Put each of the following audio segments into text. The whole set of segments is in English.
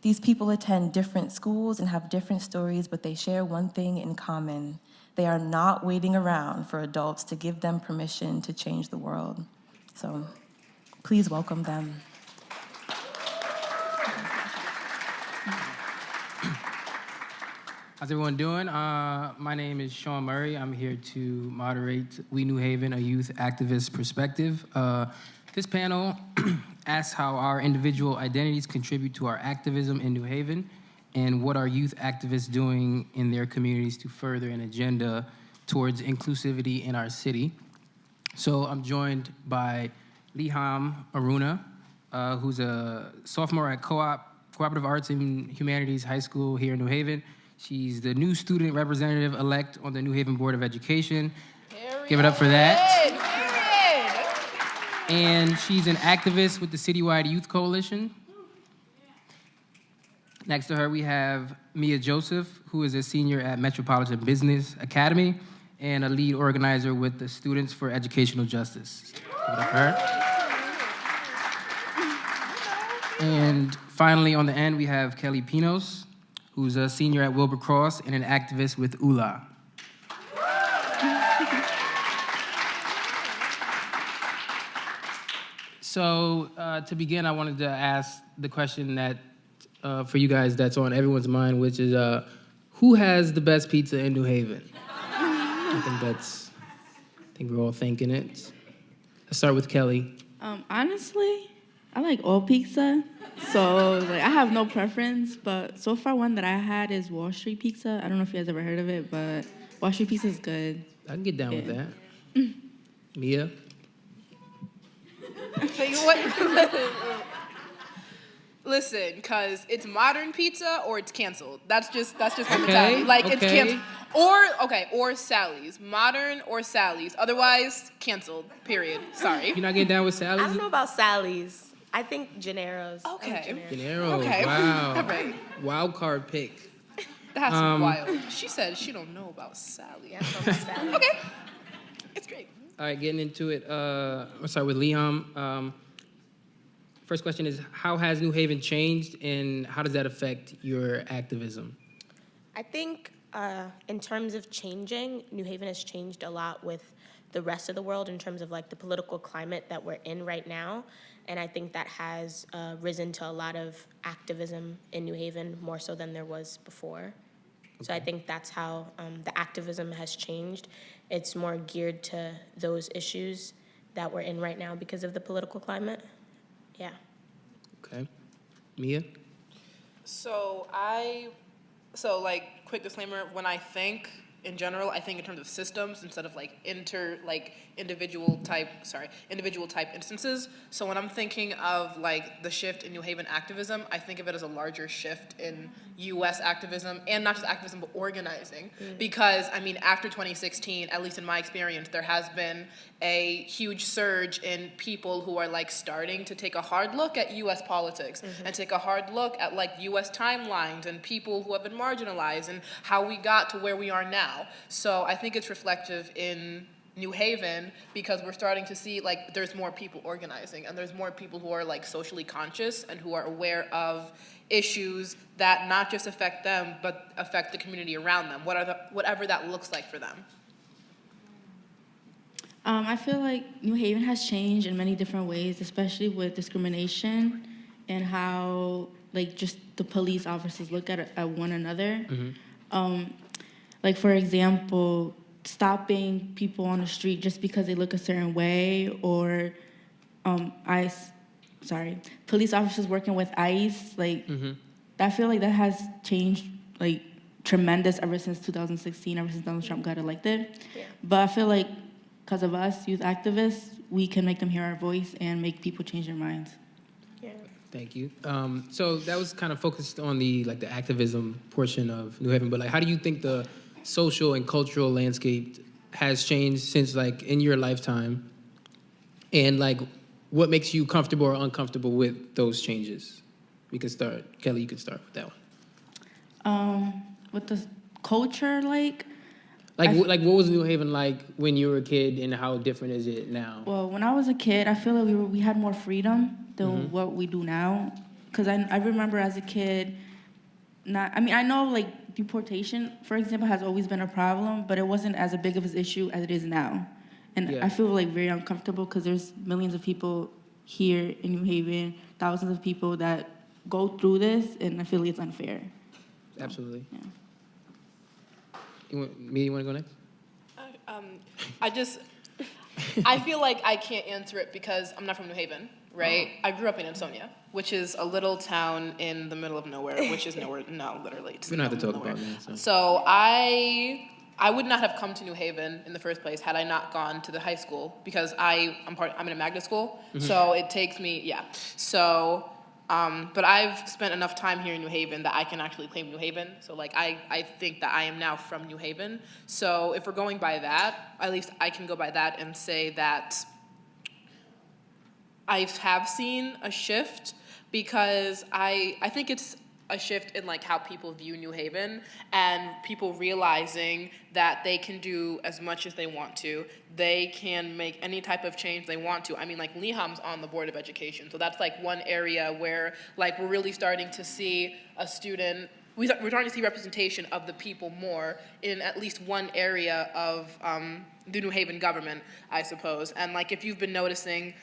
These people attend different schools and have different stories, but they share one thing in common. They are not waiting around for adults to give them permission to change the world. So please welcome them. How's everyone doing? My name is SHAWN Murray. I'm here to moderate We New Haven, a youth activist perspective. This panel asks how our individual identities contribute to our activism in New Haven and what are youth activists doing in their communities to further an agenda towards inclusivity in our city. So I'm joined by LIHAME AROUNA, who's a sophomore at Cooperative Arts and Humanities High School here in New Haven. She's the new student representative-elect on the New Haven Board of Education. Give it up for that. And she's an activist with the Citywide Youth Coalition. Next to her, we have Mia Joseph, who is a senior at Metropolitan Business Academy and a lead organizer with the Students for Educational Justice. Give it up for her. And finally, on the end, we have Kelly PINOTS, who's a senior at Wilbur Cross and an activist with ULA. So to begin, I wanted to ask the question that, for you guys, that's on everyone's mind, which is, who has the best pizza in New Haven? I think we're all thinking it. Let's start with Kelly. Honestly, I like all pizza, so I have no preference, but so far one that I had is Wall Street Pizza. I don't know if you guys ever heard of it, but Wall Street Pizza is good. I can get down with that. Mia? Listen, cause it's modern pizza or it's canceled. That's just my mentality. It's canceled. Or Sally's. Modern or Sally's. Otherwise, canceled. Period. Sorry. You're not getting down with Sally's? I don't know about Sally's. I think Gennaro's. Okay. Gennaro's. Okay. Wow. All right. Wild card pick. That's wild. She said she don't know about Sally. I don't know about Sally's. Okay. It's great. All right, getting into it. I'll start with LIHAME. First question is, how has New Haven changed and how does that affect your activism? I think in terms of changing, New Haven has changed a lot with the rest of the world in terms of the political climate that we're in right now. And I think that has risen to a lot of activism in New Haven, more so than there was before. Okay. So I think that's how the activism has changed. It's more geared to those issues that we're in right now because of the political climate. Yeah. Okay. Mia? Quick disclaimer, when I think in general, I think in terms of systems instead of individual type instances. So when I'm thinking of the shift in New Haven activism, I think of it as a larger shift in US activism, and not just activism, but organizing. Because after 2016, at least in my experience, there has been a huge surge in people who are starting to take a hard look at US politics and take a hard look at US timelines and people who have been marginalized and how we got to where we are now. So I think it's reflective in New Haven because we're starting to see there's more people organizing and there's more people who are socially conscious and who are aware of issues that not just affect them but affect the community around them, whatever that looks like for them. I feel like New Haven has changed in many different ways, especially with discrimination and how just the police officers look at one another. For example, stopping people on the street just because they look a certain way, or police officers working with ICE. I feel like that has changed tremendous ever since 2016, ever since Donald Trump got elected. Yeah. But I feel like because of us, youth activists, we can make them hear our voice and make people change their minds. Yeah. Thank you. So that was kind of focused on the activism portion of New Haven, but how do you think the social and cultural landscape has changed since in your lifetime, and what makes you comfortable or uncomfortable with those changes? We could start. Kelly, you could start with that one. With the culture, what was New Haven like when you were a kid, and how different is it now? Well, when I was a kid, I feel like we had more freedom than what we do now. Because I remember as a kid, I know like deportation, for example, has always been a problem, but it wasn't as big of an issue as it is now. And Yeah. I feel like very uncomfortable because there's millions of people here in New Haven, thousands of people that go through this, and I feel like it's unfair. Absolutely. Yeah. You want to go next? I feel like I can't answer it because I'm not from New Haven, right? I grew up in Ansonia, which is a little town in the middle of nowhere, which is nowhere, no, literally. It's We don't have to no- talk nowhere. about that. So I would not have come to New Haven in the first place had I not gone to the high school because I'm in a magnet school, so it takes me, yeah. So, but I've spent enough time here in New Haven that I can actually claim New Haven. So like I think that I am now from New Haven. So if we're going by that, at least I can go by that and say that I have seen a shift because I think it's a shift in like how people view New Haven and people realizing that they can do as much as they want to. They can make any type of change they want to. I mean, like LIHAME's on the Board of Education, so that's like one area where like we're really starting to see a student. We're starting to see representation of the people more in at least one area of the New Haven government, I suppose. And like if you've been noticing,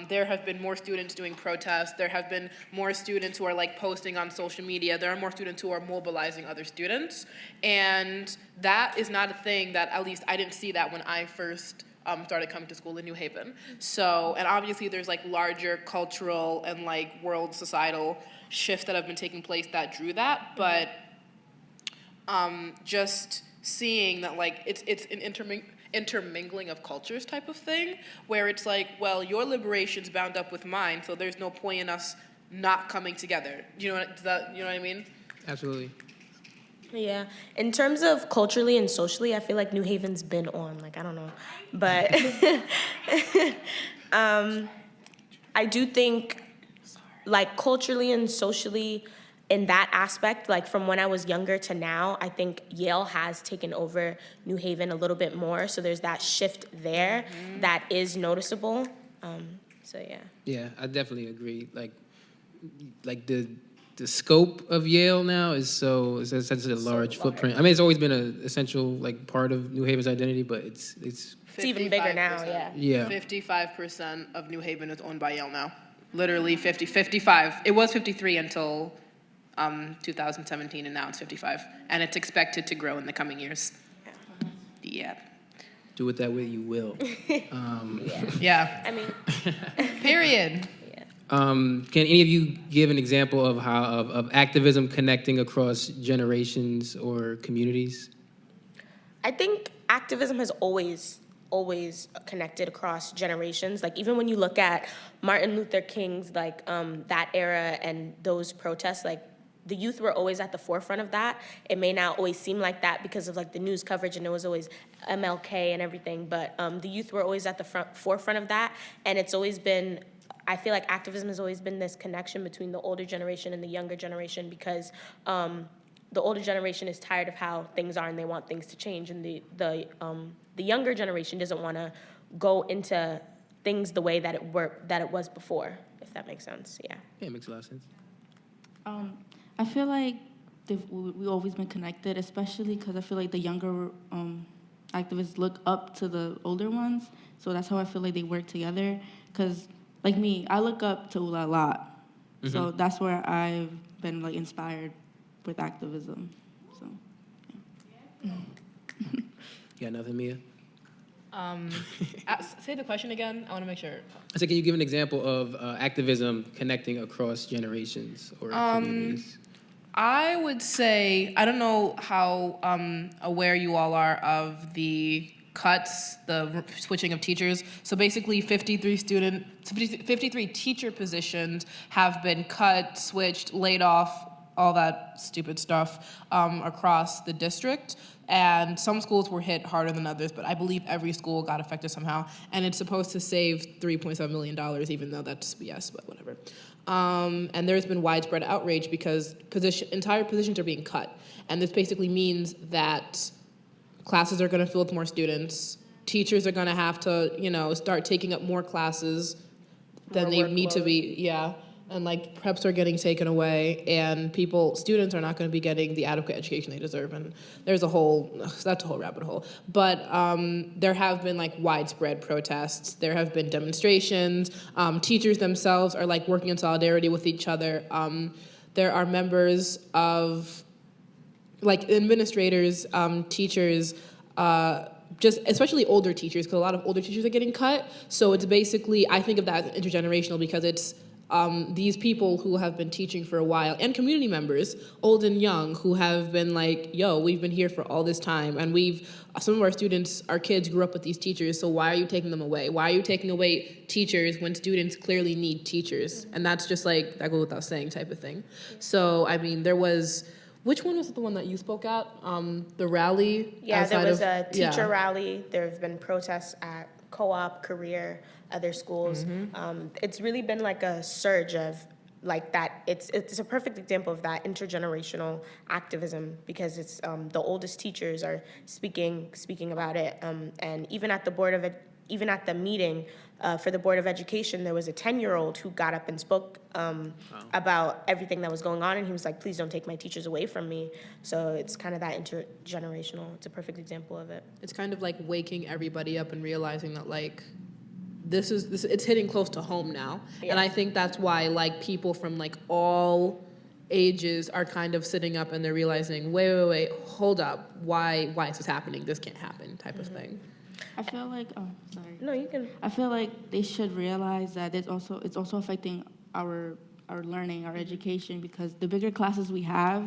there have been more students doing protests. There have been more students who are like posting on social media. There are more students who are mobilizing other students. And that is not a thing that, at least I didn't see that when I first started coming to school in New Haven. So, and obviously there's like larger cultural and like world societal shifts that have been taking place that drew that, but just seeing that like it's an intermingling of cultures type of thing, where it's like, well, your liberation's bound up with mine, so there's no point in us not coming together. You know what I mean? Absolutely. Yeah. In terms of culturally and socially, I feel like New Haven's been on, like, I don't know. But I do think, like, culturally and socially, in that aspect, like from when I was younger to now, I think Yale has taken over New Haven a little bit more. So there's that shift there that is noticeable. So yeah. Yeah, I definitely agree. Like the scope of Yale now is such a large footprint. I mean, it's always been an essential like part of New Haven's identity, but it's It's even bigger now, yeah. yeah. 55% of New Haven is owned by Yale now. Literally 55. It was 53 until 2017, and now it's 55. And it's expected to grow in the coming years. Yeah. Do with that what you will. Yeah. I mean, Period. Can any of you give an example of how of activism connecting across generations or communities? I think activism has always connected across generations. Like even when you look at Martin Luther King's like that era and those protests, like the youth were always at the forefront of that. It may not always seem like that because of like the news coverage and it was always MLK and everything, but the youth were always at the forefront of that, and it's always been. I feel like activism has always been this connection between the older generation and the younger generation because the older generation is tired of how things are and they want things to change, and the younger generation doesn't want to go into things the way that it was before, if that makes sense. Yeah. Yeah, it makes a lot of sense. I feel like we've always been connected, especially because I feel like the younger activists look up to the older ones. So that's how I feel like they work together. Because, like me, I look up to Ula a lot. Mm-hmm. So that's where I've been like inspired with activism. So, yeah. You got nothing, Mia? Say the question again. I want to make sure. I said, can you give an example of activism connecting across generations or communities? I would say, I don't know how aware you all are of the cuts, the switching of teachers. So basically 53 teacher positions have been cut, switched, laid off, all that stupid stuff across the district. And some schools were hit harder than others, but I believe every school got affected somehow. And it's supposed to save $3.7 million, even though that's BS, but whatever. And there's been widespread outrage because entire positions are being cut. And this basically means that classes are going to fill with more students. Teachers are going to have to, start taking up more classes than they need to be. Yeah. and like preps are getting taken away, and students are not going to be getting the adequate education they deserve, and that's a whole rabbit hole. But there have been like widespread protests. There have been demonstrations. Teachers themselves are like working in solidarity with each other. There are members of like administrators, teachers, just especially older teachers, because a lot of older teachers are getting cut. So it's basically, I think of that as intergenerational, because it's these people who have been teaching for a while, and community members, old and young, who have been like, yo, we've been here for all this time, and some of our students, our kids grew up with these teachers, so why are you taking them away? Why are you taking away teachers when students clearly need teachers? And that's just like, that goes without saying type of thing. So, I mean, which one was the one that you spoke at? The rally? Yeah, there was a teacher rally. There have been protests at co-op, career, other schools. It's really been like a surge of like that. It's a perfect example of that intergenerational activism, because it's the oldest teachers are speaking about it. And even at the meeting for the Board of Education, there was a 10-year-old who got up and spoke about everything that was going on, and he was like, please don't take my teachers away from me. So it's kind of that intergenerational. It's a perfect example of it. It's kind of like waking everybody up and realizing that like it's hitting close to home now. Yeah. And I think that's why like people from like all ages are kind of sitting up and they're realizing, wait, hold up, why is this happening? This can't happen, type of thing. I feel like, sorry. No, you can. I feel like they should realize that it's also affecting our learning, our education, because the bigger classes we have,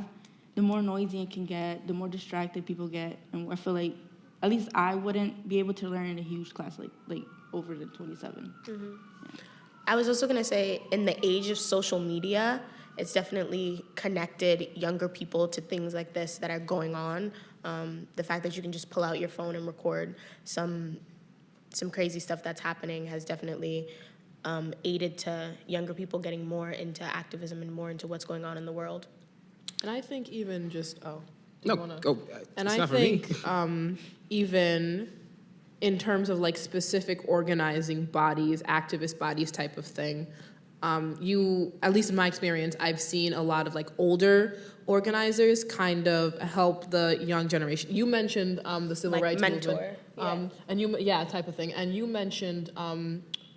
the more noisy it can get, the more distracted people get, and I feel like at least I wouldn't be able to learn in a huge class like over the 27. Mm-hmm. Yeah. I was also gonna say, in the age of social media, it's definitely connected younger people to things like this that are going on. The fact that you can just pull out your phone and record some crazy stuff that's happening has definitely aided to younger people getting more into activism and more into what's going on in the world. And I think even just and I think even in terms of like specific organizing bodies, activist bodies type of thing, at least in my experience, I've seen a lot of like older organizers kind of help the young generation. You mentioned the civil rights mentor, movement, and type of thing. And you mentioned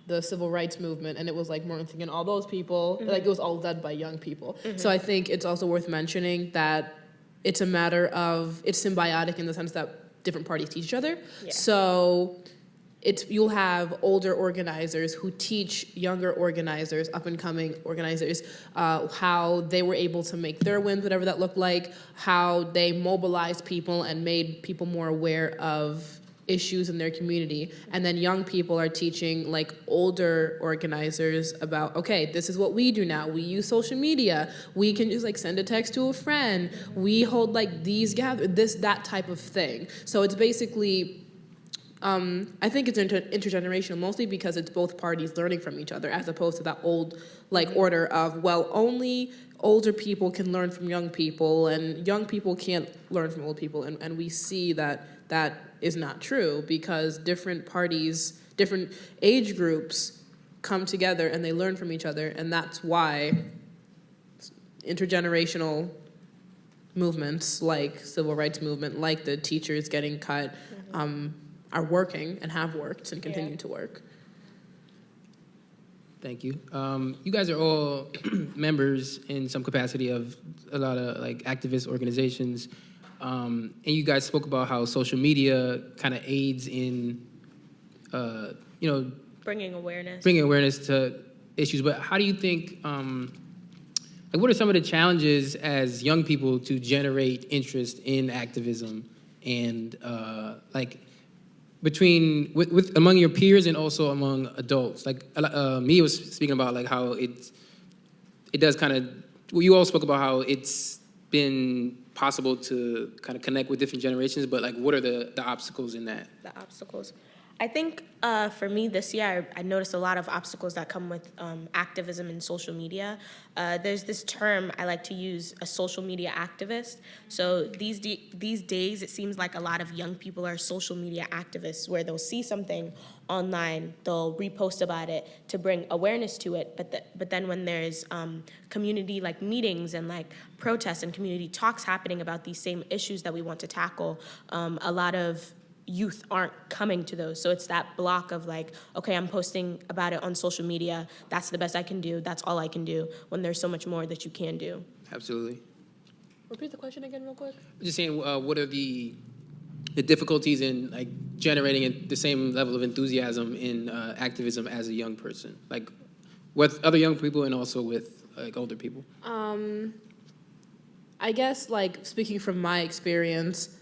the civil rights movement, and it was like Martin Luther King and all those people. Mm-hmm. Like it was all led by young people. Mm-hmm. So I think it's also worth mentioning that it's a matter of it's symbiotic in the sense that different parties teach each other. Yeah. So you'll have older organizers who teach younger organizers, up-and-coming organizers, how they were able to make their wins, whatever that looked like, how they mobilized people and made people more aware of issues in their community. And then young people are teaching like older organizers about, okay, this is what we do now. We use social media. We can just like send a text to a friend. We hold like these that type of thing. So it's basically, I think it's intergenerational mostly because it's both parties learning from each other, as opposed to that old like order of, well, only older people can learn from young people and young people can't learn from old people. And we see that is not true, because different parties, different age groups come together and they learn from each other. And that's why intergenerational movements like civil rights movement, like the teachers getting cut, are working and have worked and continue to work. Thank you. You guys are all members in some capacity of a lot of like activist organizations. And you guys spoke about how social media kind of aids in, bringing awareness to issues. But how do you think, what are some of the challenges as young people to generate interest in activism and among your peers and also among adults? Like Mia was speaking about like how it does kind of, you all spoke about how it's been possible to kind of connect with different generations, but like what are the obstacles in that? The obstacles. I think for me this year, I noticed a lot of obstacles that come with activism in social media. There's this term I like to use, a social media activist. So these days, it seems like a lot of young people are social media activists, where they'll see something online, they'll repost about it to bring awareness to it. But then when there's community like meetings and like protests and community talks happening about these same issues that we want to tackle, a lot of youth aren't coming to those. So it's that block of like, okay, I'm posting about it on social media. That's the best I can do. That's all I can do, when there's so much more that you can do. Absolutely. Repeat the question again real quick. Just saying, what are the difficulties in like generating the same level of enthusiasm in activism as a young person, like with other young people and also with like older people? I guess, like, speaking from my experience,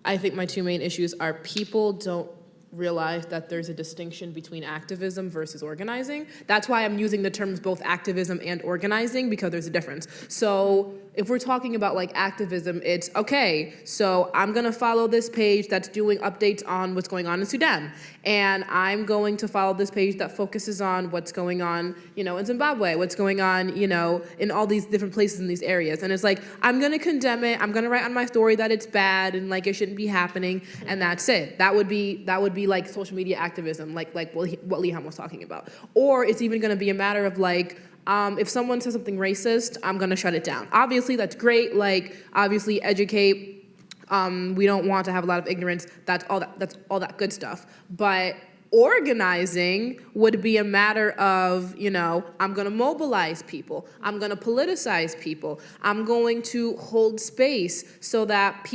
I think my two main issues are people don't realize that there's a distinction between activism versus organizing. That's why I'm using the terms both activism and organizing, because there's a difference. So if we're talking about like activism, it's okay, so I'm gonna follow this page that's doing updates on what's going on in Sudan. And I'm going to follow this page that focuses on what's going on, you know, in Zimbabwe, what's going on, you know, in all these different places in these areas. And it's like, I'm gonna condemn it, I'm gonna write on my story that it's bad and like it shouldn't be happening, and that's it. That would be like social media activism, like what LIHAME was talking about. Or it's even gonna be a matter of like, if someone says something racist, I'm gonna shut it down. Obviously, that's great, like, obviously educate. We don't want to have a lot of ignorance, that's all that good stuff. But organizing would be a matter of, you know, I'm gonna mobilize people, I'm gonna politicize people, I'm going to hold space so that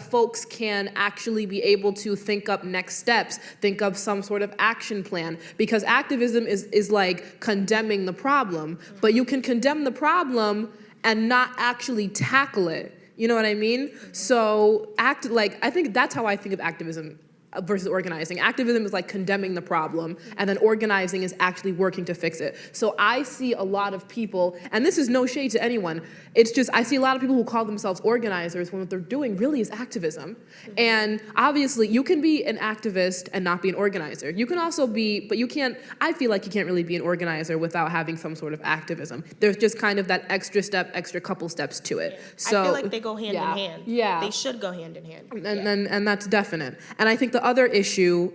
folks can actually be able to think up next steps, think of some sort of action plan. Because activism is like condemning the problem, but you can condemn the problem and not actually tackle it. You know what I mean? So I think that's how I think of activism versus organizing. Activism is like condemning the problem, and then organizing is actually working to fix it. So I see a lot of people, and this is no shade to anyone, it's just I see a lot of people who call themselves organizers when what they're doing really is activism. And obviously you can be an activist and not be an organizer. You can also be, but you can't, I feel like you can't really be an organizer without having some sort of activism. There's just kind of that extra couple steps to it. So I feel like they go hand in hand. Yeah. They should go hand in hand. And that's definite. And I think the other issue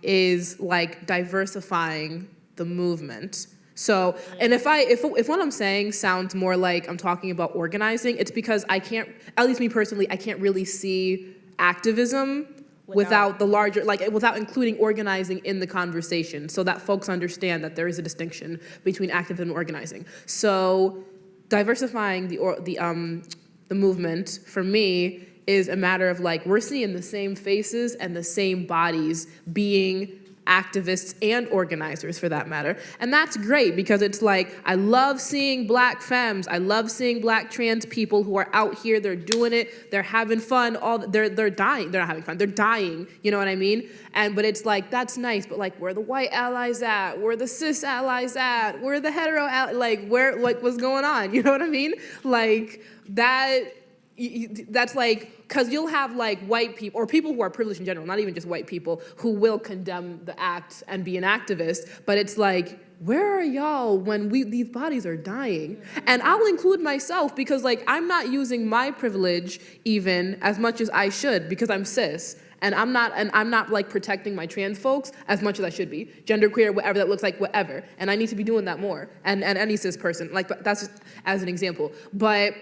is like diversifying the movement. So, and if what I'm saying sounds more like I'm talking about organizing, it's because I can't, at least me personally, I can't really see activism without the larger, like without including organizing in the conversation, so that folks understand that there is a distinction between activism and organizing. So diversifying the movement for me is a matter of like, we're seeing the same faces and the same bodies being activists and organizers for that matter. And that's great, because it's like, I love seeing Black femmes, I love seeing Black trans people who are out here, they're doing it, they're having fun, they're dying, they're not having fun, they're dying, you know what I mean? But it's like, that's nice, but like, where are the white allies at? Where are the cis allies at? Where are the hetero allies? Like, what's going on? You know what I mean? Like, that's like, because you'll have like white people, or people who are privileged in general, not even just white people, who will condemn the act and be an activist, but it's like, where are y'all when these bodies are dying? And I'll include myself, because like, I'm not using my privilege even as much as I should, because I'm cis. And I'm not like protecting my trans folks as much as I should be. Genderqueer, whatever that looks like, whatever. And I need to be doing that more. And any cis person, like, that's just as an example. But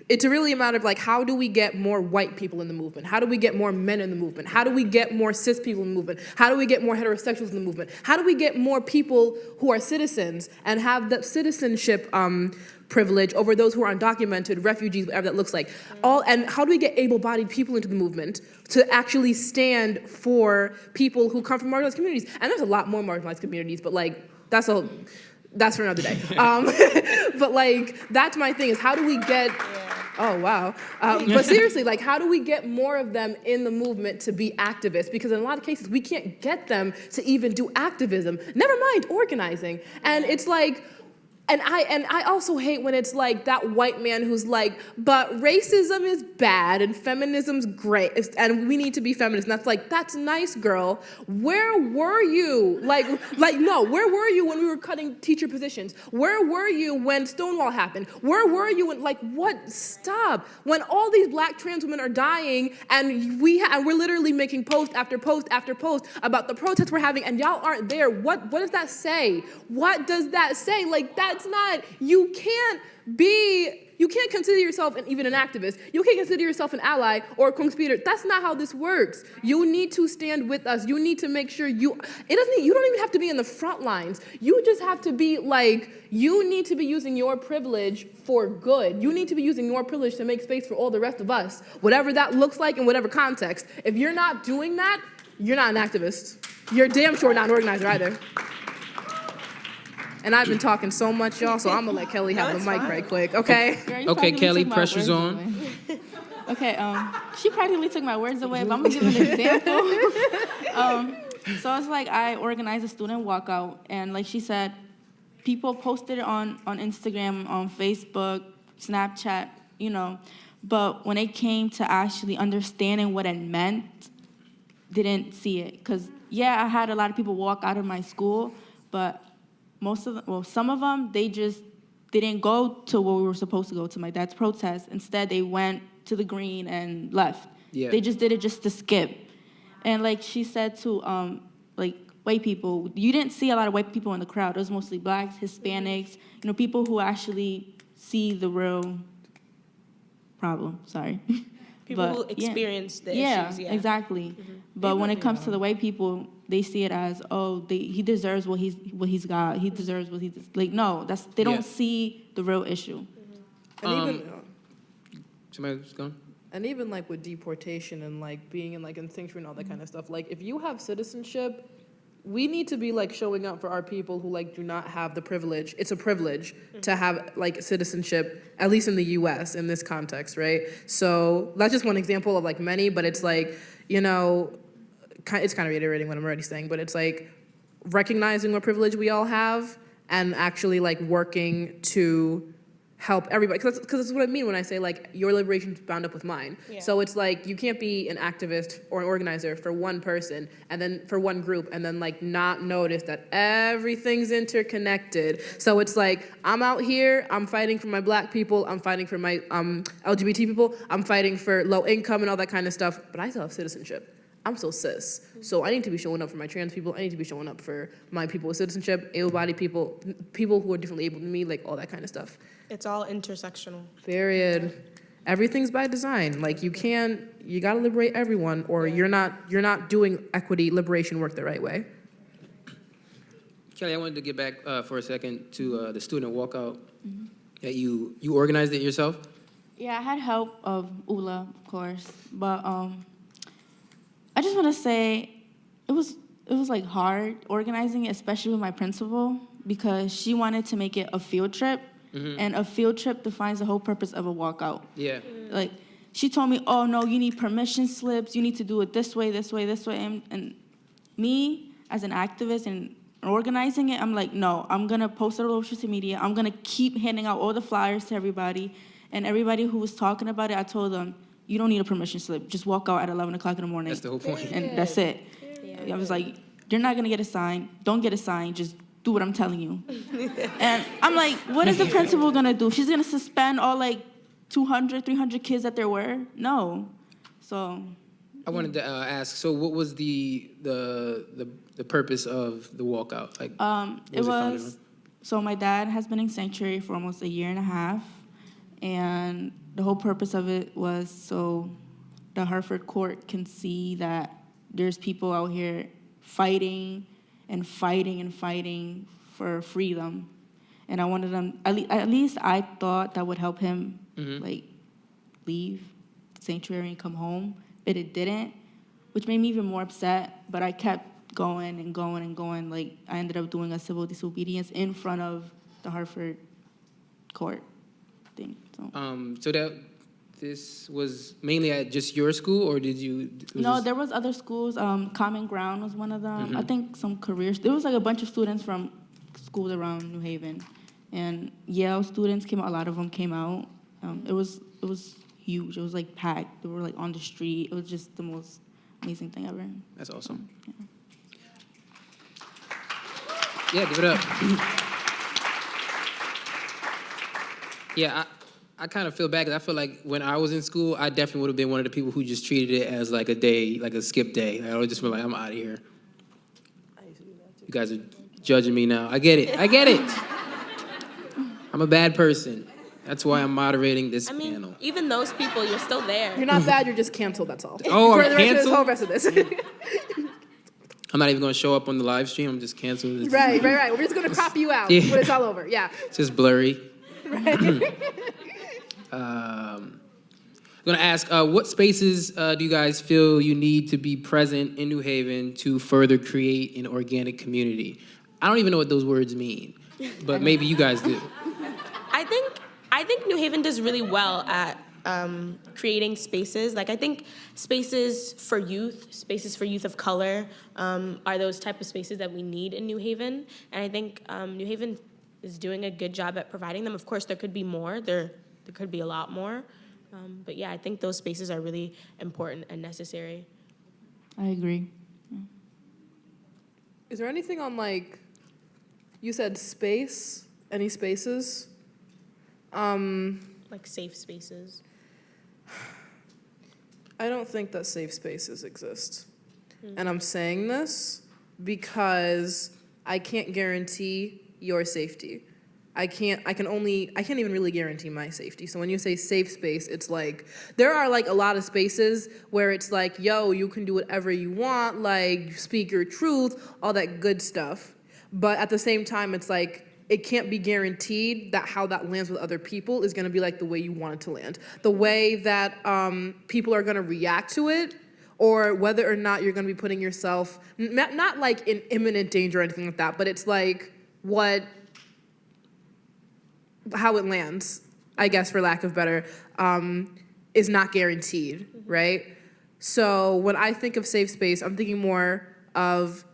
it's really a matter of like, how do we get more white people in the movement? How do we get more men in the movement? How do we get more cis people in the movement? How do we get more heterosexuals in the movement? How do we get more people who are citizens and have that citizenship privilege over those who are undocumented, refugees, whatever that looks like? And how do we get able-bodied people into the movement to actually stand for people who come from marginalized communities? And there's a lot more marginalized communities, but like, that's for another day. But like, that's my thing, is how do we get, oh wow. But seriously, like, how do we get more of them in the movement to be activists? Because in a lot of cases, we can't get them to even do activism, never mind organizing. And it's like, And I also hate when it's like that white man who's like, but racism is bad and feminism's great and we need to be feminist. And that's like, that's nice, girl. Where were you? No, where were you when we were cutting teacher positions? Where were you when Stonewall happened? Where were you when, like, what? Stop. When all these black trans women are dying and we're literally making post after post after post about the protests we're having and y'all aren't there. What does that say? What does that say? Like, that's not, you can't consider yourself even an activist. You can't consider yourself an ally or a conspirator. That's not how this works. You need to stand with us. You need to make sure you don't even have to be in the front lines. You just have to be like, you need to be using your privilege for good. You need to be using your privilege to make space for all the rest of us, whatever that looks like in whatever context. If you're not doing that, you're not an activist. You're damn sure not an organizer either. And I've been talking so much, y'all, so I'm gonna let Kelly have the mic right quick, okay? Girl, you Okay, practically Kelly, took my pressure's words on. away. Okay, she practically took my words away, but I'm gonna give an example. So it's like I organized a student walkout, and like she said, people posted it on Instagram, on Facebook, Snapchat, you know, but when it came to actually understanding what it meant, didn't see it. Because, yeah, I had a lot of people walk out of my school, but some of them, they just didn't go to where we were supposed to go, to my dad's protest. Instead, they went to the green and left. Yeah. They just did it just to skip. And like she said to like white people, you didn't see a lot of white people in the crowd. It was mostly blacks, Hispanics, you know, people who actually see the real problem. Sorry. People who experience the issues. Yeah, exactly. But when it comes to the white people, they see it as, oh, he deserves what he's got. He deserves what like. No, they don't see the real issue. And even Somebody's going? And even like with deportation and like being in like in sanctuary and all that kind of stuff, like if you have citizenship, we need to be like showing up for our people who like do not have the privilege. It's a privilege to have like citizenship, at least in the US in this context, right? So that's just one example of like many, but it's like, you know, it's kind of reiterating what I'm already saying, but it's like recognizing what privilege we all have and actually like working to help everybody, because that's what I mean when I say like your liberation's bound up with mine. Yeah. So it's like you can't be an activist or an organizer for one person and then for one group and then like not notice that everything's interconnected. So it's like I'm out here, I'm fighting for my black people, I'm fighting for my LGBT people, I'm fighting for low income and all that kind of stuff, but I still have citizenship. I'm still cis. So I need to be showing up for my trans people, I need to be showing up for my people with citizenship, able-bodied people, people who are differently able than me, like all that kind of stuff. It's all intersectional. Period. Everything's by design. Like you gotta liberate everyone, or you're not doing equity liberation work the right way. Kelly, I wanted to get back for a second to the student walkout. That you organized it yourself? Yeah, I had help of Ula, of course, but I just want to say it was like hard organizing it, especially with my principal, because she wanted to make it a field trip. And a field trip defines the whole purpose of a walkout. Yeah. Like, she told me, oh, no, you need permission slips. You need to do it this way, this way, this way. And me, as an activist and organizing it, I'm like, no, I'm going to post it all over social media. I'm going to keep handing out all the flyers to everybody. And everybody who was talking about it, I told them, you don't need a permission slip. Just walk out at 11 o'clock in the morning. That's the whole point. And that's it. I was like, you're not going to get a sign. Don't get a sign. Just do what I'm telling you. And I'm like, what is the principal gonna do? She's gonna suspend all like 200, 300 kids that there were? No. So. I wanted to ask, so what was the purpose of the walkout? Like, so my dad has been in sanctuary for almost 1.5 years, and the whole purpose of it was so the Hartford court can see that there's people out here fighting and fighting and fighting for freedom. And I wanted them, at least I thought that would help him, like, leave sanctuary and come home. But it didn't, which made me even more upset. But I kept going and going and going. Like, I ended up doing a civil disobedience in front of the Hartford court thing. So this was mainly at just your school, or did you? There was other schools. Common Ground was one of them. I think some careers. There was like a bunch of students from schools around New Haven, And Yale students came out. A lot of them came out. It was huge. It was like packed. They were like on the street. It was just the most amazing thing ever. That's awesome. Yeah, give it up. Yeah, I kind of feel bad because I feel like when I was in school, I definitely would have been one of the people who just treated it as like a day, like a skip day. I would just be like, I'm out of here. You guys are judging me now. I get it. I'm a bad person. That's why I'm moderating this panel. Even those people, you're still there. You're not bad, you're just canceled, that's all. Oh, For I'm the rest of this canceled? whole rest of this. I'm not even going to show up on the live stream. I'm just canceled. Right. We're just going to crop you out Yeah. when it's all over. Yeah. It's just blurry. I'm going to ask, what spaces do you guys feel you need to be present in New Haven to further create an organic community? I don't even know what those words mean, but maybe you guys do. I think New Haven does really well at creating spaces. Like, I think spaces for youth of color, are those type of spaces that we need in New Haven. And I think New Haven is doing a good job at providing them. Of course, there could be more. There could be a lot more. But yeah, I think those spaces are really important and necessary. I agree. Is there anything on, like, you said space, any spaces? Like safe spaces. I don't think that safe spaces exist. And I'm saying this because I can't guarantee your safety. I can't even really guarantee my safety. So when you say safe space, it's like, there are like a lot of spaces where it's like, yo, you can do whatever you want, like speak your truth, all that good stuff. But at the same time, it's like, it can't be guaranteed that how that lands with other people is gonna be like the way you want it to land. The way that people are gonna react to it, or whether or not you're gonna be putting yourself, not like in imminent danger or anything like that, but it's like how it lands, I guess for lack of better, is not guaranteed, right? So when I think of safe space, I'm thinking more of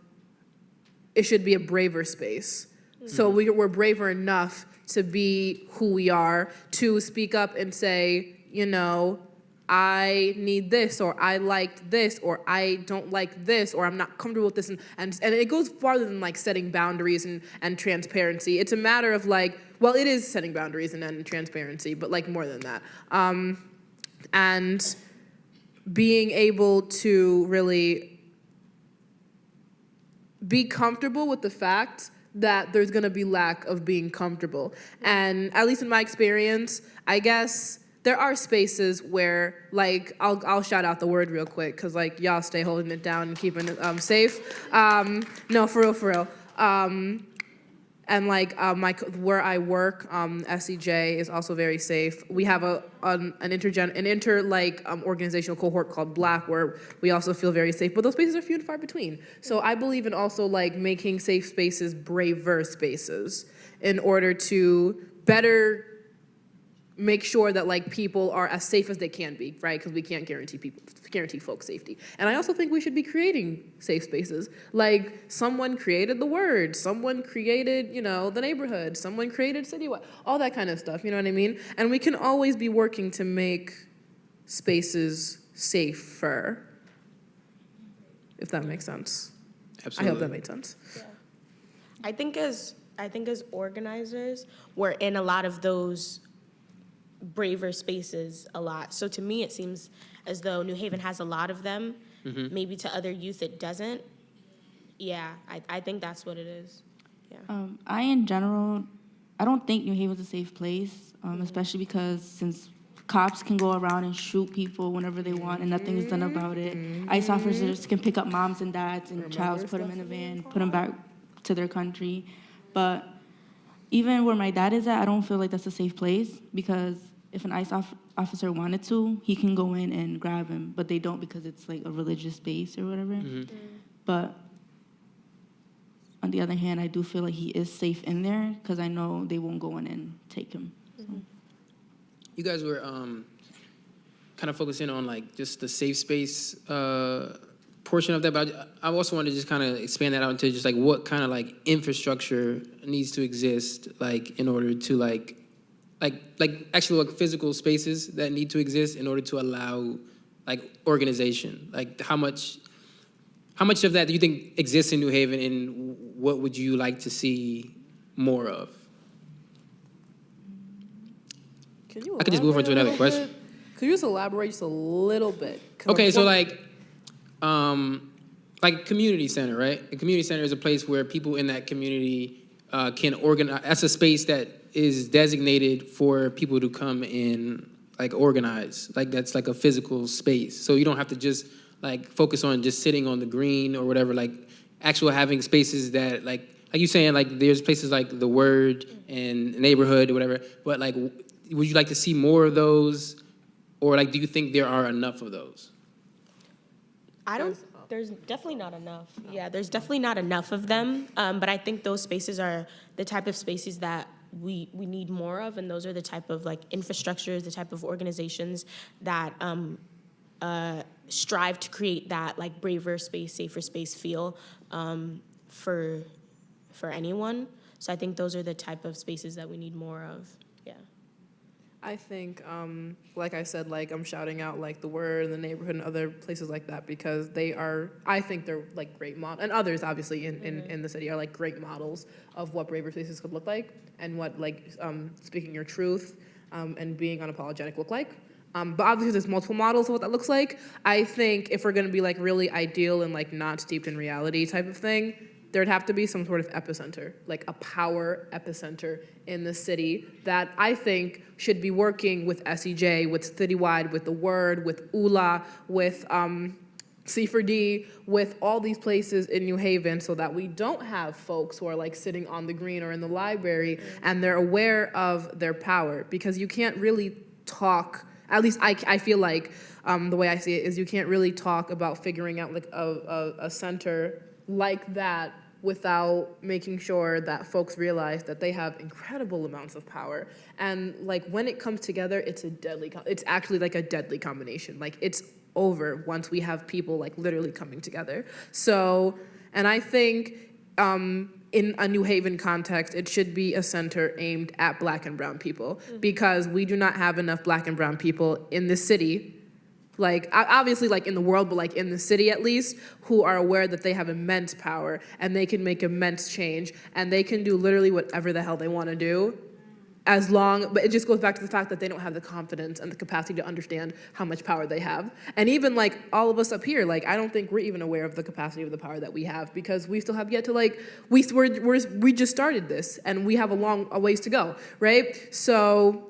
it should be a braver space. So we're braver enough to be who we are, to speak up and say, you know, I need this, or I liked this, or I don't like this, or I'm not comfortable with this. And it goes farther than like setting boundaries and transparency. It's a matter of like, well, it is setting boundaries and transparency, but like more than that. And being able to really be comfortable with the fact that there's gonna be lack of being comfortable. And at least in my experience, I guess there are spaces where, like, I'll shout out the word real quick, because, like, y'all stay holding it down and keeping it safe. No, for real. And, like, where I work, SEJ is also very safe. We have an organizational cohort called Black, where we also feel very safe, but those spaces are few and far between. So I believe in also, like, making safe spaces braver spaces in order to better make sure that like people are as safe as they can be, right? Because we can't guarantee folks' safety. And I also think we should be creating safe spaces. Like, someone created the word, someone created, you know, the neighborhood, someone created citywide, all that kind of stuff, you know what I mean? And we can always be working to make spaces safer, if that makes sense. Absolutely. I hope that made sense. Yeah. I think as organizers, we're in a lot of those braver spaces a lot. So to me, it seems as though New Haven has a lot of them. Maybe to other youth it doesn't. Yeah, I think that's what it is. Yeah. In general, I don't think New Haven's a safe place, especially because since cops can go around and shoot people whenever they want and nothing is done about it. ICE officers can pick up moms and dads and childs, put them in a van, put them back to their country. But even where my dad is at, I don't feel like that's a safe place, because if an ICE officer wanted to, he can go in and grab him, but they don't because it's like a religious space or whatever. But on the other hand, I do feel like he is safe in there because I know they won't go in and take him. So. You guys were kind of focusing on like just the safe space portion of that, but I also want to just kind of expand that out into just like what kind of like infrastructure needs to exist, like in order to like actually like physical spaces that need to exist in order to allow like organization. Like how much of that do you think exists in New Haven, and what would you like to see more of? Can you I could just move on to another elaborate a little question. bit? Could you just elaborate just a little bit? 'Cause Okay, so before- like community center, right? A community center is a place where people in that community can organize. That's a space that is designated for people to come in, like organize. Like that's like a physical space. So you don't have to just like focus on just sitting on the green or whatever. Like actual having spaces that like you saying, like there's places like the Word and neighborhood or whatever. But like, would you like to see more of those, or like do you think there are enough of those? There's definitely not enough. Yeah, there's definitely not enough of them. But I think those spaces are the type of spaces that we need more of, and those are the type of like infrastructures, the type of organizations that strive to create that like braver space, safer space feel for anyone. So I think those are the type of spaces that we need more of. Yeah. I think, like I said, like I'm shouting out like the Word and the neighborhood and other places like that because I think they're like great models, and others obviously in the city are like great models of what braver spaces could look like and what like speaking your truth and being unapologetic look like. But obviously there's multiple models of what that looks like. I think if we're gonna be like really ideal and like not steeped in reality type of thing, there'd have to be some sort of epicenter, like a power epicenter in the city that I think should be working with SEJ, with Citywide, with the Word, with ULA, with C4D, with all these places in New Haven so that we don't have folks who are like sitting on the green or in the library and they're aware of their power, because you can't really talk, at least I feel like the way I see it is you can't really talk about figuring out like a center like that without making sure that folks realize that they have incredible amounts of power. And like when it comes together, it's actually like a deadly combination. Like it's over once we have people like literally coming together. So, and I think in a New Haven context, it should be a center aimed at Black and brown people because we do not have enough Black and brown people in the city, like obviously like in the world, but like in the city at least, who are aware that they have immense power and they can make immense change and they can do literally whatever the hell they want to do, but it just goes back to the fact that they don't have the confidence and the capacity to understand how much power they have. And even like all of us up here, like I don't think we're even aware of the capacity of the power that we have because we still have yet to like, we just started this and we have a ways to go, right? So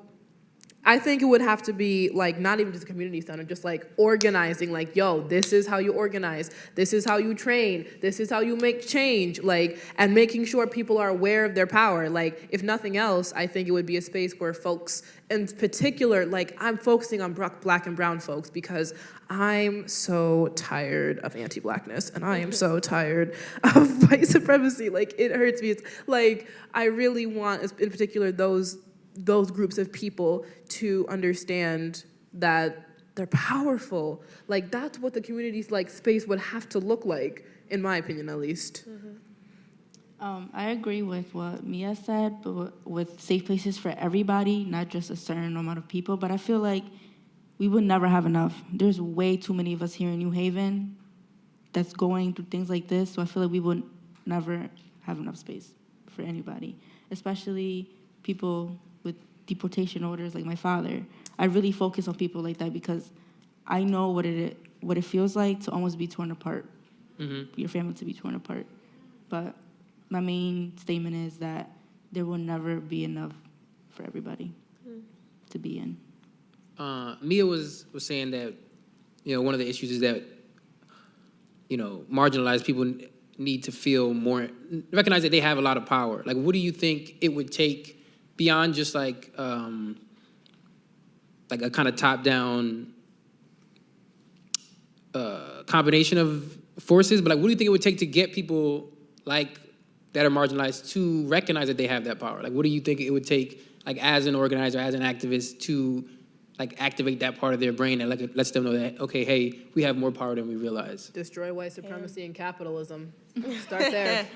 I think it would have to be like not even just a community center, just like organizing, like, yo, this is how you organize, this is how you train, this is how you make change, like, and making sure people are aware of their power. Like, if nothing else, I think it would be a space where folks, in particular, like, I'm focusing on Black and brown folks because I'm so tired of anti-Blackness and I am so tired of white supremacy. Like, it hurts me. It's like, I really want, in particular, those groups of people to understand that they're powerful. Like that's what the community's like space would have to look like, in my opinion, at least. I agree with what Mia said, but with safe places for everybody, not just a certain amount of people. But I feel like we would never have enough. There's way too many of us here in New Haven that's going through things like this. So I feel like we would never have enough space for anybody, especially people with deportation orders like my father. I really focus on people like that because I know what it feels like to almost be torn apart, your family to be torn apart. But my main statement is that there will never be enough for everybody to be in. Mia was saying that, one of the issues is that, marginalized people need to feel more, recognize that they have a lot of power. Like, what do you think it would take beyond just like a kind of top-down combination of forces, but like, what do you think it would take to get people like that are marginalized to recognize that they have that power? Like, what do you think it would take, like, as an organizer, as an activist, to like activate that part of their brain and like lets them know that, okay, hey, we have more power than we realize. Destroy white supremacy and capitalism. Start there.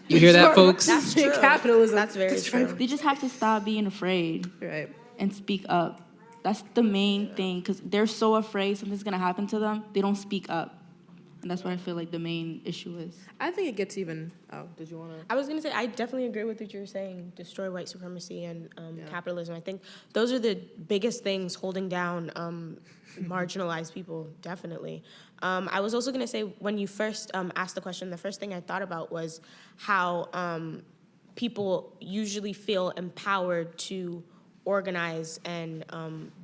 You hear that, folks? That's true. Capitalism. That's very true. They just have to stop being afraid Right. and speak up. That's the main thing, because they're so afraid something's gonna happen to them, they don't speak up. And that's what I feel like the main issue is. I think it gets even. Oh, did you want to? I was going to say, I definitely agree with what you were saying, destroy white supremacy and capitalism. I think those are the biggest things holding down marginalized people, definitely. I was also going to say, when you first asked the question, the first thing I thought about was how people usually feel empowered to organize and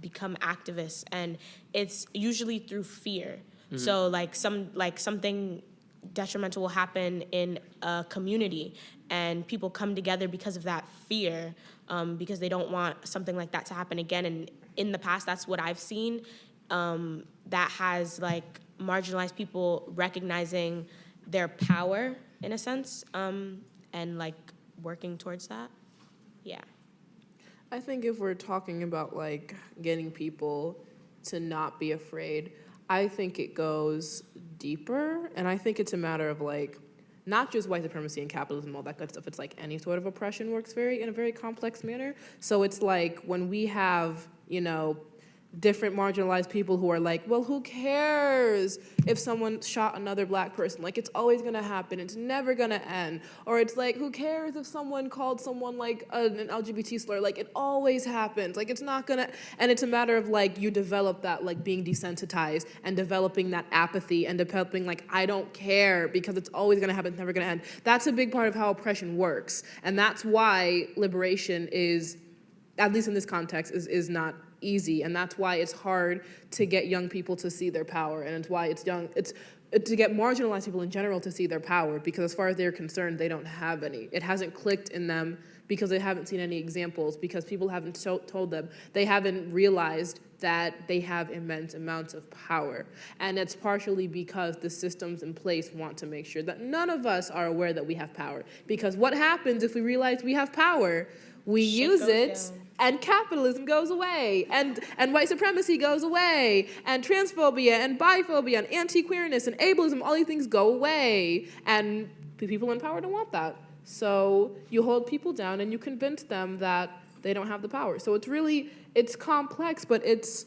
become activists, and it's usually through fear. So something detrimental will happen in a community, and people come together because of that fear, because they don't want something like that to happen again. And in the past, that's what I've seen, that has like marginalized people recognizing their power in a sense, and like working towards that. Yeah. I think if we're talking about like getting people to not be afraid, I think it goes deeper, and I think it's a matter of like not just white supremacy and capitalism, all that good stuff. It's like any sort of oppression works in a very complex manner. So it's like when we have, different marginalized people who are like, well, who cares if someone shot another black person? Like, it's always gonna happen. It's never gonna end. Or it's like, who cares if someone called someone like an LGBT slur? Like, it always happens. Like, it's not gonna, and it's a matter of like, you develop that, like being desensitized and developing that apathy and developing like, I don't care because it's always gonna happen, it's never gonna end. That's a big part of how oppression works. And that's why liberation is, at least in this context, is not easy, and that's why it's hard to get young people to see their power, and it's why it's to get marginalized people in general to see their power, because as far as they're concerned, they don't have any. It hasn't clicked in them because they haven't seen any examples, because people haven't told them. They haven't realized that they have immense amounts of power, and it's partially because the systems in place want to make sure that none of us are aware that we have power, because what happens if we realize we have power? We use it, and capitalism goes away, and white supremacy goes away, and transphobia, and biphobia, and anti-queerness, and ableism, all these things go away, and people in power don't want that. So you hold people down, and you convince them that they don't have the power. So it's complex, but it's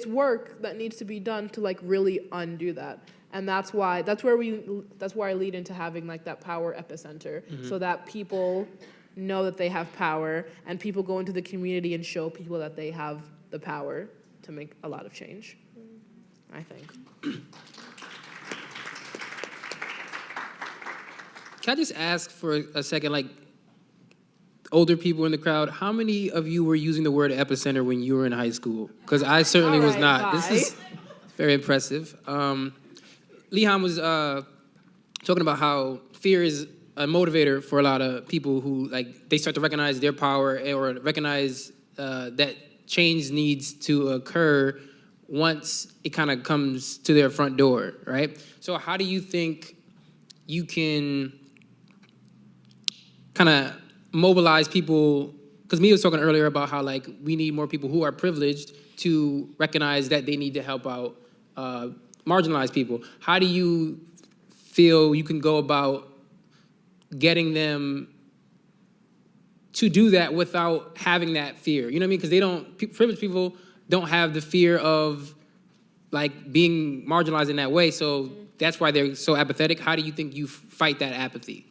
work that needs to be done to like really undo that. And that's where I lead into having like that power epicenter, so that people know that they have power, and people go into the community and show people that they have the power to make a lot of change, I think. Can I just ask for a second, like, older people in the crowd, how many of you were using the word epicenter when you were in high school? Because I certainly was not. This is very impressive. LIHAME was talking about how fear is a motivator for a lot of people who, like, they start to recognize their power or recognize that change needs to occur once it kind of comes to their front door, right? So how do you think you can kind of mobilize people? Because Mia was talking earlier about how, like, we need more people who are privileged to recognize that they need to help out marginalized people. How do you feel you can go about getting them to do that without having that fear? You know what I mean? Because privileged people don't have the fear of, like, being marginalized in that way, so that's why they're so apathetic. How do you think you fight that apathy?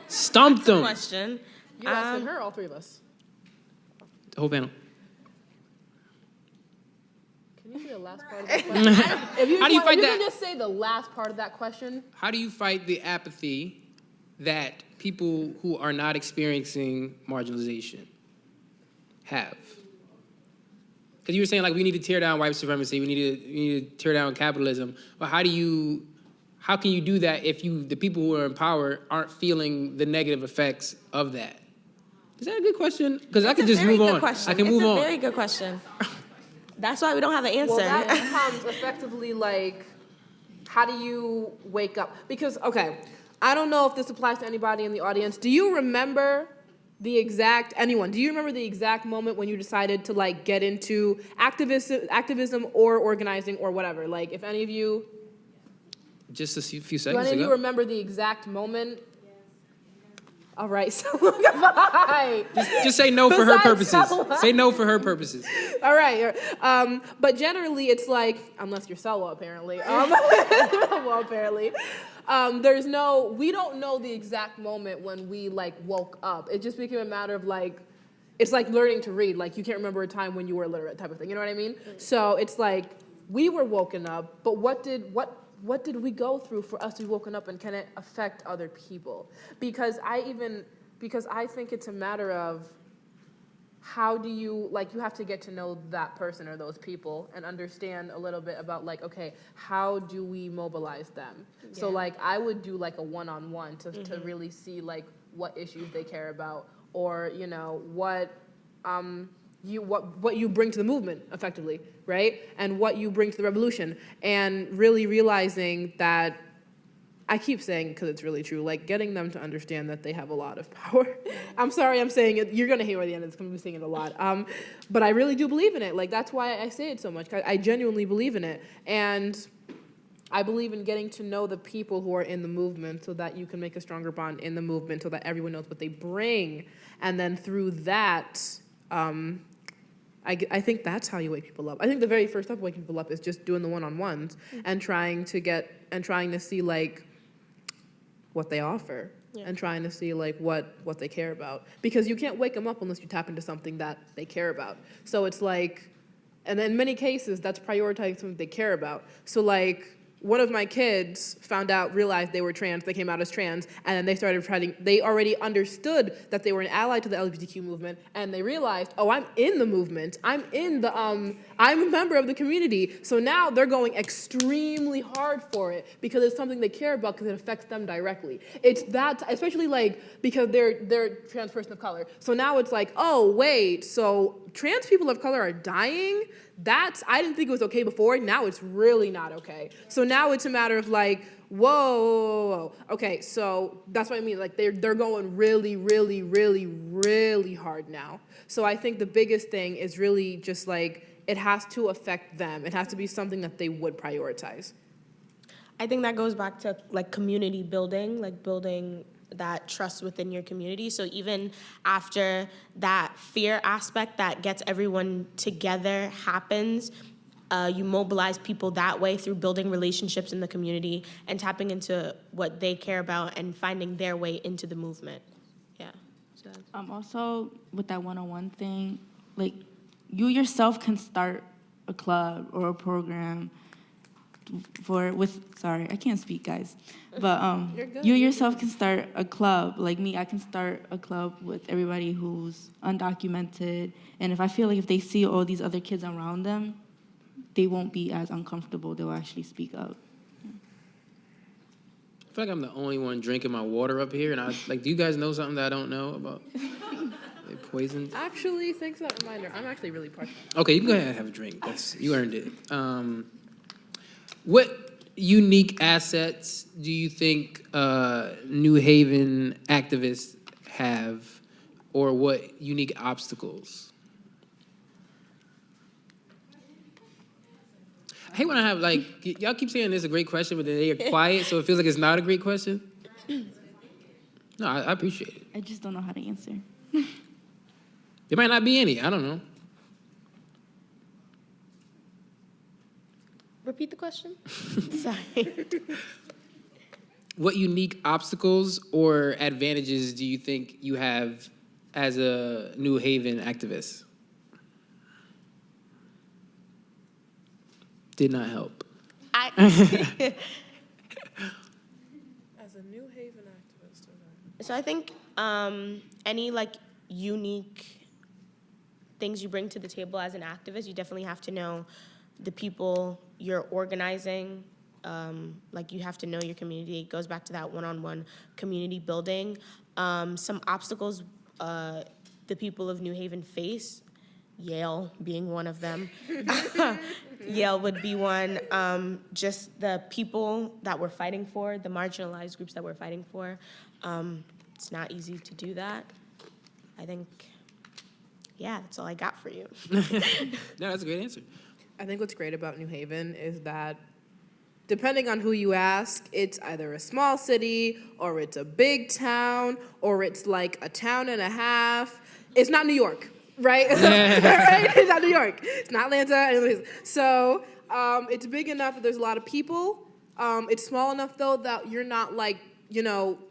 Stump them. Question. You asking her, all three of us. The whole panel. Can you say the last part of that question? How do you fight that? You can just say the last part of that question. How do you fight the apathy that people who are not experiencing marginalization have? Because you were saying, like, we need to tear down white supremacy, we need to tear down capitalism. But how can you do that if the people who are in power aren't feeling the negative effects of that? Is that a good question? Because I can just move on. I can move on. It's a very good question. That's why we don't have an answer. Well, that becomes effectively like, how do you wake up? Because, okay, I don't know if this applies to anybody in the audience. Do you remember anyone, do you remember the exact moment when you decided to like get into activism or organizing or whatever? Like if any of you, Just a few do seconds any of you ago. remember the exact moment? All right, so bye. Just say no for her Besides purposes. Salwa. Say no for her purposes. All right. But generally, it's like, unless you're Selwa, apparently. Well, apparently. We don't know the exact moment when we like woke up. It just became a matter of like, it's like learning to read. Like you can't remember a time when you were illiterate type of thing. You know what I mean? So it's like, we were woken up, but what did we go through for us to be woken up, and can it affect other people? Because I think it's a matter of how do you, like, you have to get to know that person or those people and understand a little bit about like, okay, how do we mobilize them? Yeah. So like I would do like a one-on-one to really see like what issues they care about, or you know what you bring to the movement effectively, right? And what you bring to the revolution, and really realizing that, I keep saying because it's really true, like getting them to understand that they have a lot of power. I'm sorry I'm saying it, you're gonna hear at the end, it's gonna be saying it a lot. But I really do believe in it. Like that's why I say it so much. I genuinely believe in it. And I believe in getting to know the people who are in the movement so that you can make a stronger bond in the movement so that everyone knows what they bring. And then through that, I think that's how you wake people up. I think the very first step of waking people up is just doing the one-on-ones and trying to see like what they offer and trying to see like what they care about. Because you can't wake them up unless you tap into something that they care about. So it's like, and in many cases, that's prioritizing something they care about. So like, one of my kids realized they were trans, they came out as trans, and then they already understood that they were an ally to the LGBTQ movement, and they realized, oh, I'm in the movement, I'm a member of the community, so now they're going extremely hard for it, because it's something they care about, because it affects them directly. It's that, especially like, because they're a trans person of color, so now it's like, oh, wait, so trans people of color are dying? I didn't think it was okay before, now it's really not okay. So now it's a matter of like, whoa. Okay, so that's what I mean, like they're going really, really, really, really hard now. So I think the biggest thing is really just like, it has to affect them. It has to be something that they would prioritize. I think that goes back to like community building, like building that trust within your community. So even after that fear aspect that gets everyone together happens, you mobilize people that way through building relationships in the community and tapping into what they care about and finding their way into the movement. Yeah. So. Also with that one-on-one thing, like you yourself can start a club or a program sorry, I can't speak, guys. But you yourself can start a club. Like me, I can start a club with everybody who's undocumented. And if I feel like if they see all these other kids around them, they won't be as uncomfortable. They'll actually speak up. I feel like I'm the only one drinking my water up here, and do you guys know something that I don't know about? They poisoned. Actually, thanks for that reminder. I'm actually really parched. Okay, you can go ahead and have a drink. You earned it. What unique assets do you think New Haven activists have, or what unique obstacles? I hate when I have, like, y'all keep saying this is a great question, but then they are quiet, so it feels like it's not a great question. No, I appreciate it. I just don't know how to answer. There might not be any. I don't know. Repeat the question? Sorry. What unique obstacles or advantages do you think you have as a New Haven activist? Did not help. As a New Haven activist. So I think any like unique things you bring to the table as an activist, you definitely have to know the people you're organizing. Like you have to know your community. It goes back to that one-on-one community building. Some obstacles the people of New Haven face, Yale being one of them. Yale would be one. Just the people that we're fighting for, the marginalized groups that we're fighting for. It's not easy to do that. I think, yeah, that's all I got for you. No, that's a great answer. I think what's great about New Haven is that depending on who you ask, it's either a small city or it's a big town or it's like a town and a half. It's not New York, right? Right? It's not New York. It's not Atlanta. Anyways. So it's big enough that there's a lot of people. It's small enough, though, that you're not like,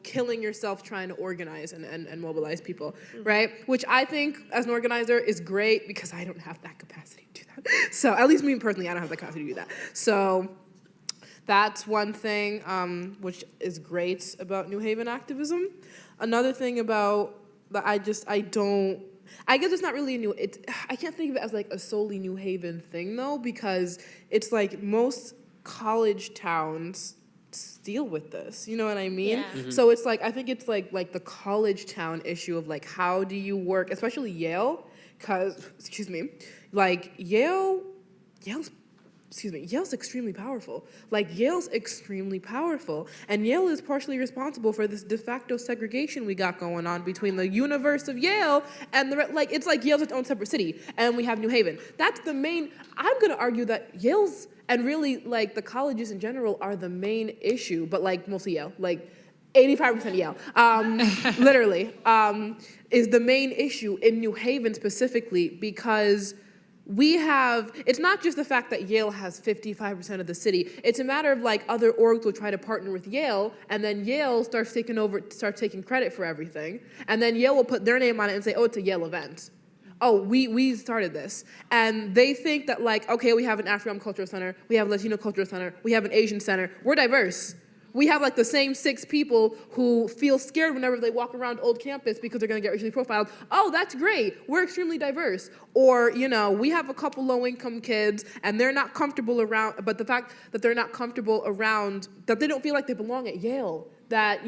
killing yourself trying to organize and mobilize people, right? Which I think, as an organizer, is great because I don't have that capacity to do that. So, at least me personally, I don't have the capacity to do that. So, that's one thing which is great about New Haven activism. Another thing about that I guess it's not really I can't think of it as like a solely New Haven thing though, because it's like most college towns deal with this, you know what I mean? Yeah. Mm-hmm. So it's like, I think it's like the college town issue of like, how do you work, especially Yale, like Yale's extremely powerful. Like, Yale's extremely powerful. And Yale is partially responsible for this de facto segregation we got going on between the universe of Yale and it's like Yale's its own separate city. And we have New Haven. That's the main, I'm going to argue that Yale's, and really, like, the colleges in general are the main issue, but, like, mostly Yale. Like, 85% Yale, literally, is the main issue in New Haven specifically because it's not just the fact that Yale has 55% of the city. It's a matter of like other orgs will try to partner with Yale, and then Yale starts taking credit for everything. And then Yale will put their name on it and say, oh, it's a Yale event. Oh, we started this. And they think that like, okay, we have an Afro Cultural Center, we have a Latino Cultural Center, we have an Asian Center. We're diverse. We have like the same 6 people who feel scared whenever they walk around old campus because they're gonna get racially profiled. Oh, that's great. We're extremely diverse. Or, we have a couple low-income kids and they're not comfortable around, but the fact that they're not comfortable around, that they don't feel like they belong at Yale, that,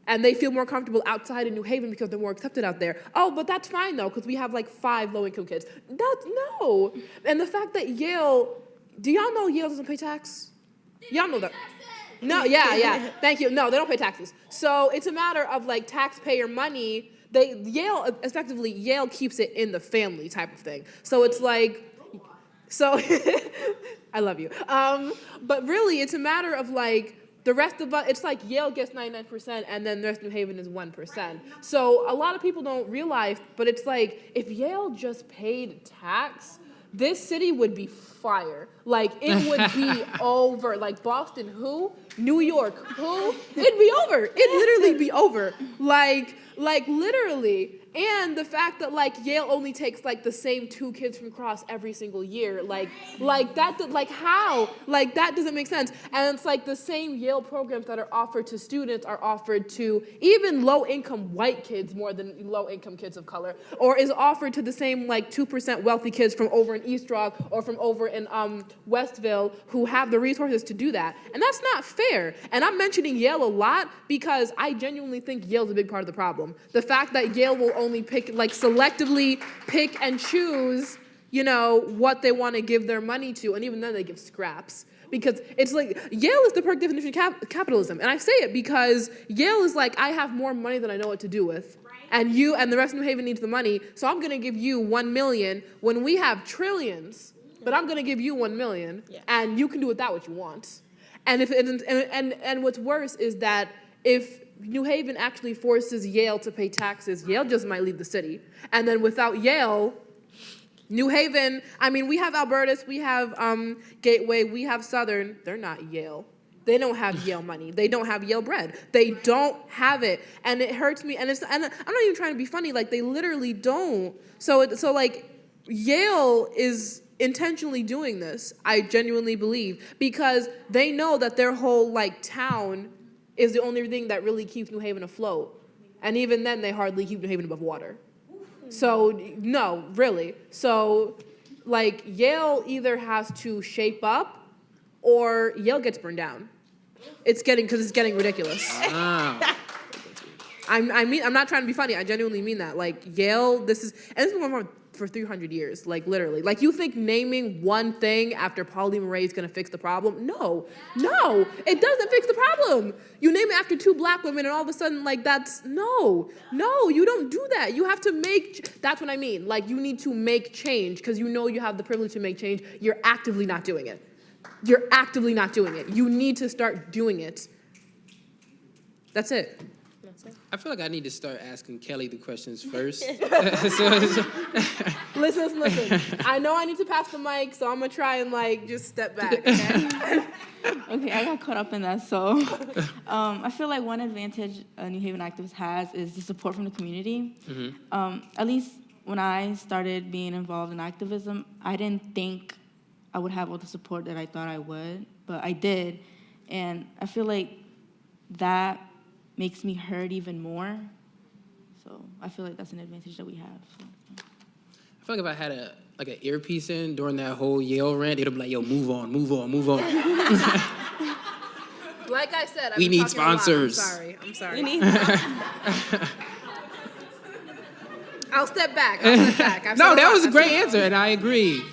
and they feel more comfortable outside in New Haven because they're more accepted out there. Oh, but that's fine though, because we have like 5 low-income kids. No. And the fact that Yale, do y'all know Yale doesn't pay tax? Y'all know that. No, yeah. Thank you. No, they don't pay taxes. So it's a matter of like taxpayer money. Yale keeps it in the family type of thing. So it's like, I love you. But really, it's a matter of like the rest of us. It's like Yale gets 99%, and then the rest of New Haven is 1%. So a lot of people don't realize, but it's like if Yale just paid tax, this city would be fire. Like, it would be over. Like, Boston, who? New York, who? It'd be over. It'd literally be over. Like literally. And the fact that, like, Yale only takes, like, the same 2 kids from Cross every single year. Like that, like, how? Like, that doesn't make sense. And it's like the same Yale programs that are offered to students are offered to even low-income white kids more than low-income kids of color. Or is offered to the same, like, 2% wealthy kids from over in East Rock or from over in Westville who have the resources to do that. And that's not fair. And I'm mentioning Yale a lot because I genuinely think Yale's a big part of the problem. The fact that Yale will only selectively pick and choose, what they want to give their money to, and even then they give scraps. Because it's like, Yale is the perfect definition of capitalism. And I say it because Yale is like, I have more money than I know what to do with. And you and the rest of New Haven needs the money, so I'm going to give you $1 million when we have trillions, but I'm going to give you $1 million, and you can do with that what you want. And and what's worse is that if New Haven actually forces Yale to pay taxes, Yale just might leave the city. And then without Yale, New Haven, we have Albertus, we have Gateway, we have Southern. They're not Yale. They don't have Yale money. They don't have Yale bread. They don't have it. And it hurts me. And I'm not even trying to be funny. Like, they literally don't. So Yale is intentionally doing this, I genuinely believe, because they know that their whole, like, town is the only thing that really keeps New Haven afloat. And even then, they hardly keep New Haven above water. So, no, really. So, like, Yale either has to shape up or Yale gets burned down. Because it's getting ridiculous. I'm not trying to be funny. I genuinely mean that. Like, Yale, this is one more for 300 years, like literally. Like you think naming one thing after Pauli Murray is gonna fix the problem? No, it doesn't fix the problem. You name it after 2 black women and all of a sudden like no, you don't do that. You have to that's what I mean. Like you need to make change because you know you have the privilege to make change. You're actively not doing it. You need to start doing it. That's it. I feel like I need to start asking Kelly the questions first. Listen. I know I need to pass the mic, so I'm gonna try and like just step back, okay? Okay, I got caught up in that. So I feel like one advantage a New Haven activist has is the support from the community. At least when I started being involved in activism, I didn't think I would have all the support that I thought I would, but I did. And I feel like that makes me hurt even more. So I feel like that's an advantage that we have. So. I feel like if I had an earpiece in during that whole Yale rant, it'd be like, yo, move on. Like I said, We need sponsors. I'm sorry. We need I'll step back. No, that was a great answer, and I agree.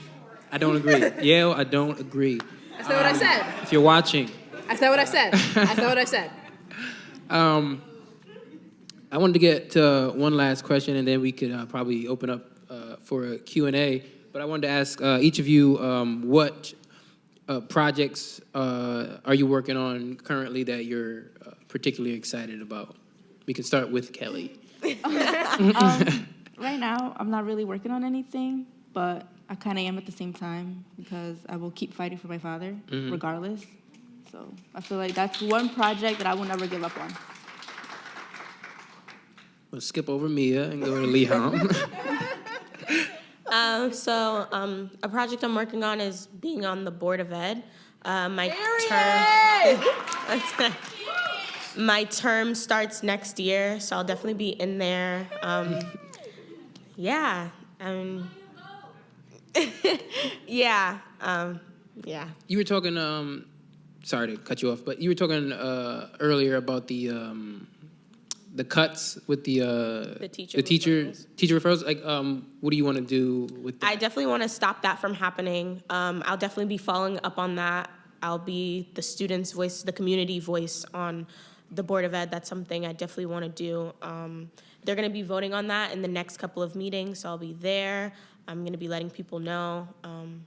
I don't agree. Yale, I don't agree. I said what I said. If you're watching. I said what I said. I wanted to get to one last question, and then we could probably open up for a Q&A. But I wanted to ask each of you what projects are you working on currently that you're particularly excited about? We can start with Kelly. Right now, I'm not really working on anything, but I kind of am at the same time because I will keep fighting for my father regardless. So I feel like that's one project that I will never give up on. We'll skip over Mia and go to LIHAME. A project I'm working on is being on the Board of Ed. My term starts next year, so I'll definitely be in there. Yeah. You were talking, sorry to cut you off, but you were talking earlier about the cuts with the teacher referrals. Like, what do you want to do with that? I definitely want to stop that from happening. I'll definitely be following up on that. I'll be the students' voice, the community voice on the Board of Ed. That's something I definitely want to do. They're going to be voting on that in the next couple of meetings, so I'll be there. I'm going to be letting people know. I'm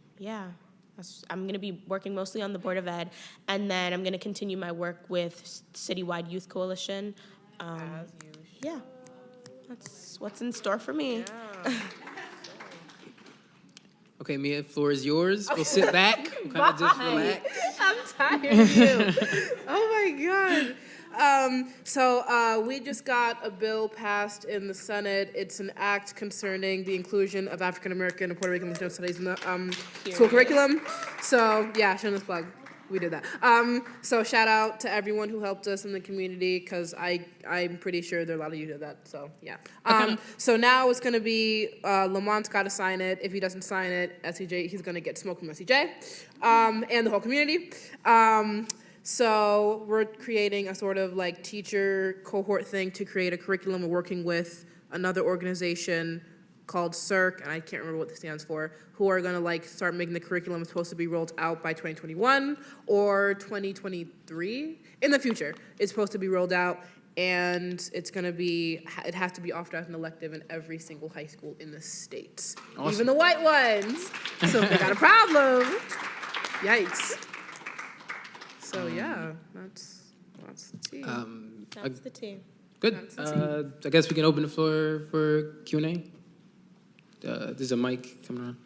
going to be working mostly on the Board of Ed, and then I'm going to continue my work with Citywide Youth Coalition. Yeah, that's what's in store for me. Yeah. Okay, Mia, floor is yours. We'll sit back. We'll kind of just relax. I'm tired of you. Oh my God. So we just got a bill passed in the Senate. It's an act concerning the inclusion of African American and Puerto Rican Latino studies in the school curriculum. So yeah, shameless plug. We did that. So shout out to everyone who helped us in the community because I'm pretty sure there are a lot of you who did that. So yeah. So now it's gonna be Lamont's got to sign it. If he doesn't sign it, SEJ, he's gonna get smoked from SEJ and the whole community. So we're creating a sort of like teacher cohort thing to create a curriculum. We're working with another organization called CIRC, and I can't remember what this stands for, who are gonna like start making the curriculum. It's supposed to be rolled out by 2021 or 2023 in the future. It's supposed to be rolled out, and it has to be offered as an elective in every single high school in the state, awesome. Even the white ones. So if they got a problem, yikes. So yeah, that's the tea. That's the tea. Good. I guess we can open the floor for Q&A. There's a mic coming around.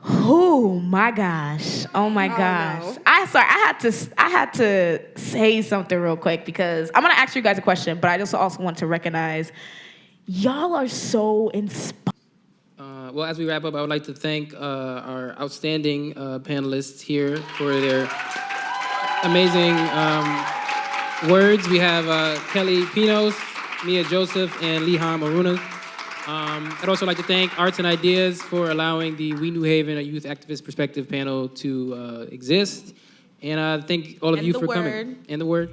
Oh my gosh! Oh my gosh! No. I had to say something real quick because I'm gonna ask you guys a question, but I just also want to recognize y'all are so inspired. Well, as we wrap up, I would like to thank our outstanding panelists here for their amazing words. We have Kelly PINOTS, Mia Joseph, and LIHAME AROUNA. I'd also like to thank Arts and Ideas for allowing the We New Haven, a youth activist perspective panel to exist. And thank all of And you the for coming. word. And the word.